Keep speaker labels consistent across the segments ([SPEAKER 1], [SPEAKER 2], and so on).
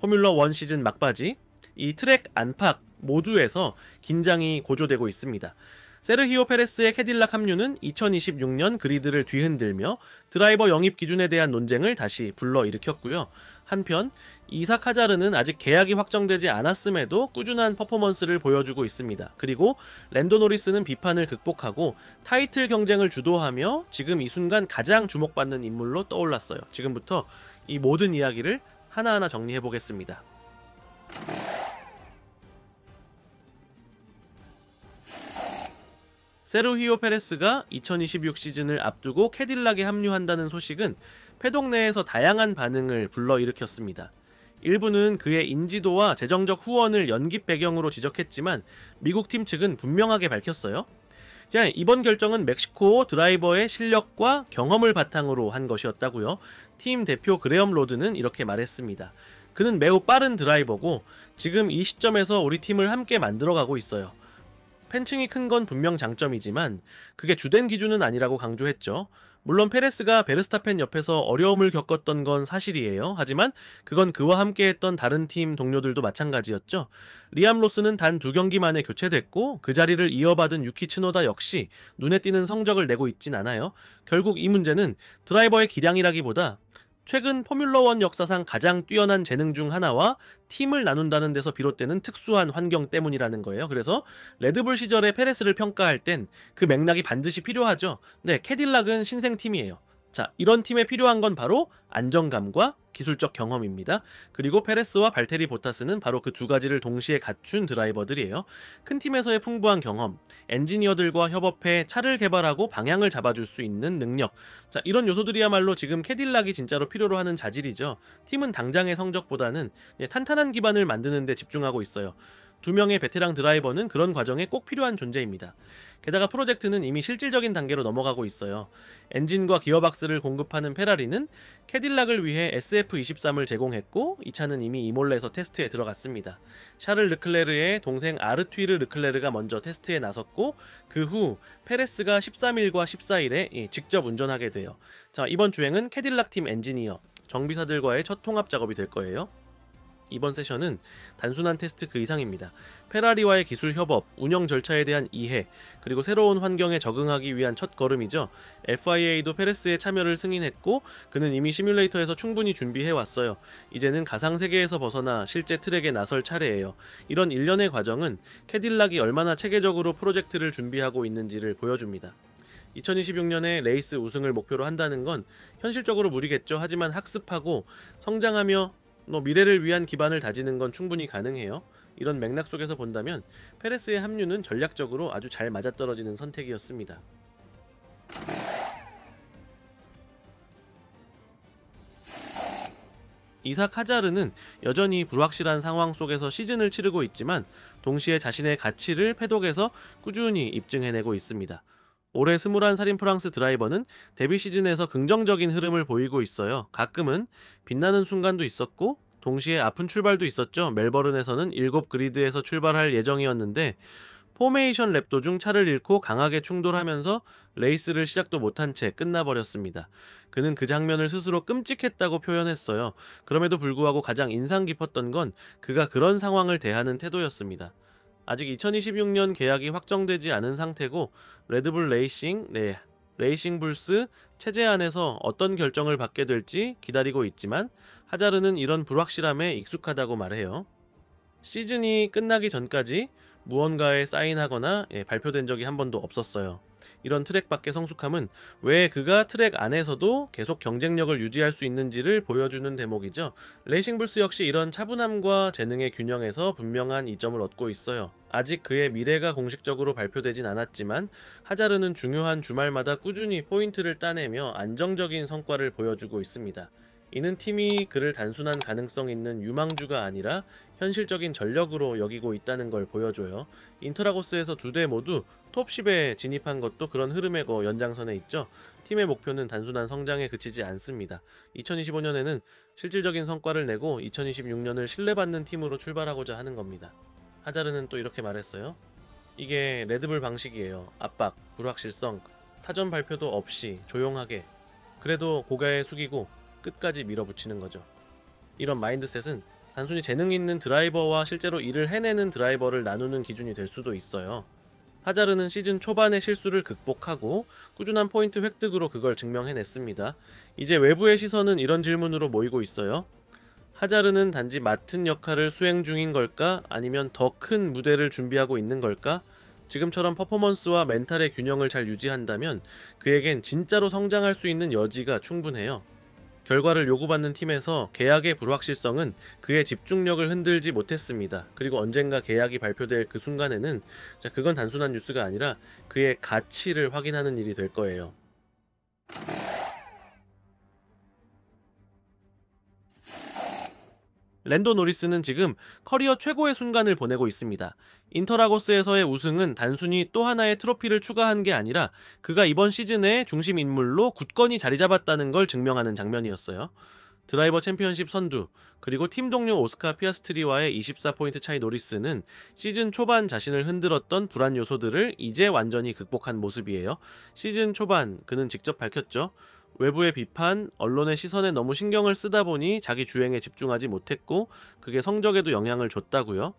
[SPEAKER 1] 포뮬러 1 시즌 막바지 이 트랙 안팎 모두에서 긴장이 고조되고 있습니다. 세르히오 페레스의 캐딜락 합류는 2026년 그리드를 뒤흔들며 드라이버 영입 기준에 대한 논쟁을 다시 불러일으켰고요. 한편 이삭 하자르는 아직 계약이 확정되지 않았음에도 꾸준한 퍼포먼스를 보여주고 있습니다. 그리고 랜도 노리스는 비판을 극복하고 타이틀 경쟁을 주도하며 지금 이 순간 가장 주목받는 인물로 떠올랐어요. 지금부터 이 모든 이야기를 하나하나 정리해보겠습니다. 세르히오 페레스가 2026 시즌을 앞두고 캐딜락에 합류한다는 소식은 패독 내에서 다양한 반응을 불러일으켰습니다. 일부는 그의 인지도와 재정적 후원을 연깁 배경으로 지적했지만 미국 팀 측은 분명하게 밝혔어요. 자, 이번 결정은 멕시코 드라이버의 실력과 경험을 바탕으로 한 것이었다고요. 팀 대표 그레엄 로드는 이렇게 말했습니다. 그는 매우 빠른 드라이버고 지금 이 시점에서 우리 팀을 함께 만들어가고 있어요. 팬층이 큰 건 분명 장점이지만 그게 주된 기준은 아니라고 강조했죠. 물론 페레스가 베르스타펜 옆에서 어려움을 겪었던 건 사실이에요. 하지만 그건 그와 함께했던 다른 팀 동료들도 마찬가지였죠. 리암 로스는 단 2경기 만에 교체됐고 그 자리를 이어받은 유키 츠노다 역시 눈에 띄는 성적을 내고 있진 않아요. 결국 이 문제는 드라이버의 기량이라기보다 최근 포뮬러1 역사상 가장 뛰어난 재능 중 하나와 팀을 나눈다는 데서 비롯되는 특수한 환경 때문이라는 거예요. 그래서 레드불 시절의 페레스를 평가할 땐 그 맥락이 반드시 필요하죠. 네, 캐딜락은 신생팀이에요. 자, 이런 팀에 필요한 건 바로 안정감과 기술적 경험입니다. 그리고 페레스와 발테리 보타스는 바로 그 두 가지를 동시에 갖춘 드라이버들이에요. 큰 팀에서의 풍부한 경험, 엔지니어들과 협업해 차를 개발하고 방향을 잡아줄 수 있는 능력. 자, 이런 요소들이야말로 지금 캐딜락이 진짜로 필요로 하는 자질이죠. 팀은 당장의 성적보다는 탄탄한 기반을 만드는 데 집중하고 있어요. 2명의 베테랑 드라이버는 그런 과정에 꼭 필요한 존재입니다. 게다가 프로젝트는 이미 실질적인 단계로 넘어가고 있어요. 엔진과 기어박스를 공급하는 페라리는 캐딜락을 위해 SF23을 제공했고 이 차는 이미 이몰레에서 테스트에 들어갔습니다. 샤를 르클레르의 동생 아르투이르 르클레르가 먼저 테스트에 나섰고 그 후 페레스가 13일과 14일에 직접 운전하게 돼요. 자, 이번 주행은 캐딜락 팀 엔지니어, 정비사들과의 첫 통합 작업이 될 거예요. 이번 세션은 단순한 테스트 그 이상입니다. 페라리와의 기술 협업, 운영 절차에 대한 이해, 그리고 새로운 환경에 적응하기 위한 첫 걸음이죠. FIA도 페레스의 참여를 승인했고 그는 이미 시뮬레이터에서 충분히 준비해왔어요. 이제는 가상세계에서 벗어나 실제 트랙에 나설 차례예요. 이런 일련의 과정은 캐딜락이 얼마나 체계적으로 프로젝트를 준비하고 있는지를 보여줍니다. 2026년에 레이스 우승을 목표로 한다는 건 현실적으로 무리겠죠. 하지만 학습하고 성장하며 미래를 위한 기반을 다지는 건 충분히 가능해요. 이런 맥락 속에서 본다면 페레스의 합류는 전략적으로 아주 잘 맞아떨어지는 선택이었습니다. 이삭 하자르는 여전히 불확실한 상황 속에서 시즌을 치르고 있지만 동시에 자신의 가치를 패독에서 꾸준히 입증해내고 있습니다. 올해 21살인 프랑스 드라이버는 데뷔 시즌에서 긍정적인 흐름을 보이고 있어요. 가끔은 빛나는 순간도 있었고 동시에 아픈 출발도 있었죠. 멜버른에서는 7그리드에서 출발할 예정이었는데 포메이션 랩 도중 차를 잃고 강하게 충돌하면서 레이스를 시작도 못한 채 끝나버렸습니다. 그는 그 장면을 스스로 끔찍했다고 표현했어요. 그럼에도 불구하고 가장 인상 깊었던 건 그가 그런 상황을 대하는 태도였습니다. 아직 2026년 계약이 확정되지 않은 상태고 레드불 레이싱, 레이싱불스 체제 안에서 어떤 결정을 받게 될지 기다리고 있지만 하자르는 이런 불확실함에 익숙하다고 말해요. 시즌이 끝나기 전까지 무언가에 사인하거나 발표된 적이 한 번도 없었어요. 이런 트랙 밖의 성숙함은 왜 그가 트랙 안에서도 계속 경쟁력을 유지할 수 있는지를 보여주는 대목이죠. 레이싱불스 역시 이런 차분함과 재능의 균형에서 분명한 이점을 얻고 있어요. 아직 그의 미래가 공식적으로 발표되진 않았지만 하자르는 중요한 주말마다 꾸준히 포인트를 따내며 안정적인 성과를 보여주고 있습니다. 이는 팀이 그를 단순한 가능성 있는 유망주가 아니라 현실적인 전력으로 여기고 있다는 걸 보여줘요. 인터라고스에서 2대 모두 톱10에 진입한 것도 그런 흐름의 연장선에 있죠. 팀의 목표는 단순한 성장에 그치지 않습니다. 2025년에는 실질적인 성과를 내고 2026년을 신뢰받는 팀으로 출발하고자 하는 겁니다. 하자르는 또 이렇게 말했어요. 이게 레드불 방식이에요. 압박, 불확실성, 사전 발표도 없이 조용하게, 그래도 고개 숙이고 끝까지 밀어붙이는 거죠. 이런 마인드셋은 단순히 재능 있는 드라이버와 실제로 일을 해내는 드라이버를 나누는 기준이 될 수도 있어요. 하자르는 시즌 초반의 실수를 극복하고 꾸준한 포인트 획득으로 그걸 증명해냈습니다. 이제 외부의 시선은 이런 질문으로 모이고 있어요. 하자르는 단지 맡은 역할을 수행 중인 걸까? 아니면 더 큰 무대를 준비하고 있는 걸까? 지금처럼 퍼포먼스와 멘탈의 균형을 잘 유지한다면 그에겐 진짜로 성장할 수 있는 여지가 충분해요. 결과를 요구받는 팀에서 계약의 불확실성은 그의 집중력을 흔들지 못했습니다. 그리고 언젠가 계약이 발표될 그 순간에는 그건 단순한 뉴스가 아니라 그의 가치를 확인하는 일이 될 거예요. 랜도 노리스는 지금 커리어 최고의 순간을 보내고 있습니다. 인터라고스에서의 우승은 단순히 또 하나의 트로피를 추가한 게 아니라 그가 이번 시즌의 중심 인물로 굳건히 자리 잡았다는 걸 증명하는 장면이었어요. 드라이버 챔피언십 선두, 그리고 팀 동료 오스카 피아스트리와의 24포인트 차이 노리스는 시즌 초반 자신을 흔들었던 불안 요소들을 이제 완전히 극복한 모습이에요. 시즌 초반 그는 직접 밝혔죠. 외부의 비판, 언론의 시선에 너무 신경을 쓰다 보니 자기 주행에 집중하지 못했고 그게 성적에도 영향을 줬다고요.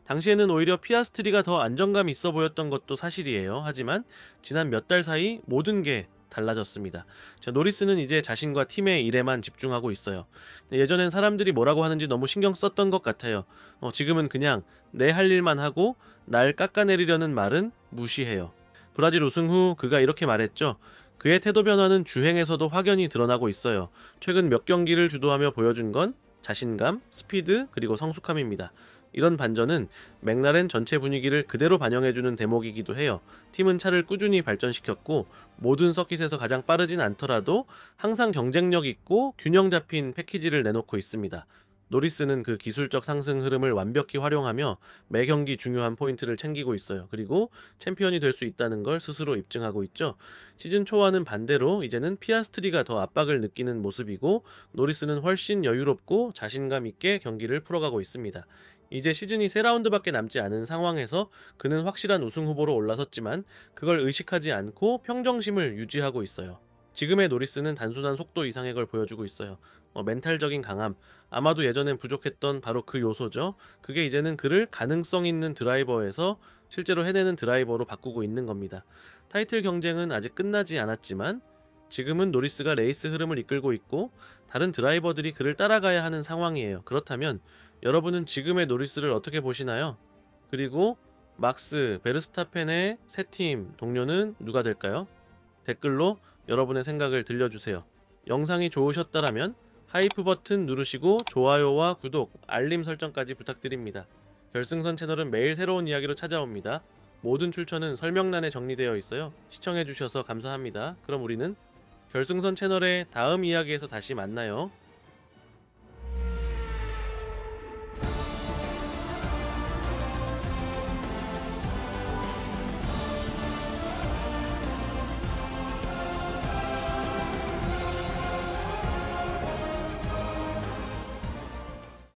[SPEAKER 1] 당시에는 오히려 피아스트리가 더 안정감 있어 보였던 것도 사실이에요. 하지만 지난 몇 달 사이 모든 게 달라졌습니다. 노리스는 이제 자신과 팀의 일에만 집중하고 있어요. 예전엔 사람들이 뭐라고 하는지 너무 신경 썼던 것 같아요. 지금은 그냥 내 할 일만 하고 날 깎아내리려는 말은 무시해요. 브라질 우승 후 그가 이렇게 말했죠. 그의 태도 변화는 주행에서도 확연히 드러나고 있어요. 최근 몇 경기를 주도하며 보여준 건 자신감, 스피드, 그리고 성숙함입니다. 이런 반전은 맥라렌 전체 분위기를 그대로 반영해주는 대목이기도 해요. 팀은 차를 꾸준히 발전시켰고 모든 서킷에서 가장 빠르진 않더라도 항상 경쟁력 있고 균형 잡힌 패키지를 내놓고 있습니다. 노리스는 그 기술적 상승 흐름을 완벽히 활용하며 매 경기 중요한 포인트를 챙기고 있어요. 그리고 챔피언이 될 수 있다는 걸 스스로 입증하고 있죠. 시즌 초와는 반대로 이제는 피아스트리가 더 압박을 느끼는 모습이고 노리스는 훨씬 여유롭고 자신감 있게 경기를 풀어가고 있습니다. 이제 시즌이 3라운드밖에 남지 않은 상황에서 그는 확실한 우승 후보로 올라섰지만 그걸 의식하지 않고 평정심을 유지하고 있어요. 지금의 노리스는 단순한 속도 이상의 걸 보여주고 있어요. 멘탈적인 강함, 아마도 예전엔 부족했던 바로 그 요소죠. 그게 이제는 그를 가능성 있는 드라이버에서 실제로 해내는 드라이버로 바꾸고 있는 겁니다. 타이틀 경쟁은 아직 끝나지 않았지만 지금은 노리스가 레이스 흐름을 이끌고 있고 다른 드라이버들이 그를 따라가야 하는 상황이에요. 그렇다면 여러분은 지금의 노리스를 어떻게 보시나요? 그리고 막스 베르스타펜의 새 팀 동료는 누가 될까요? 댓글로 여러분의 생각을 들려주세요. 영상이 좋으셨다라면 하이프 버튼 누르시고 좋아요와 구독, 알림 설정까지 부탁드립니다. 결승선 채널은 매일 새로운 이야기로 찾아옵니다. 모든 출처는 설명란에 정리되어 있어요. 시청해주셔서 감사합니다. 그럼 우리는 결승선 채널의 다음 이야기에서 다시 만나요.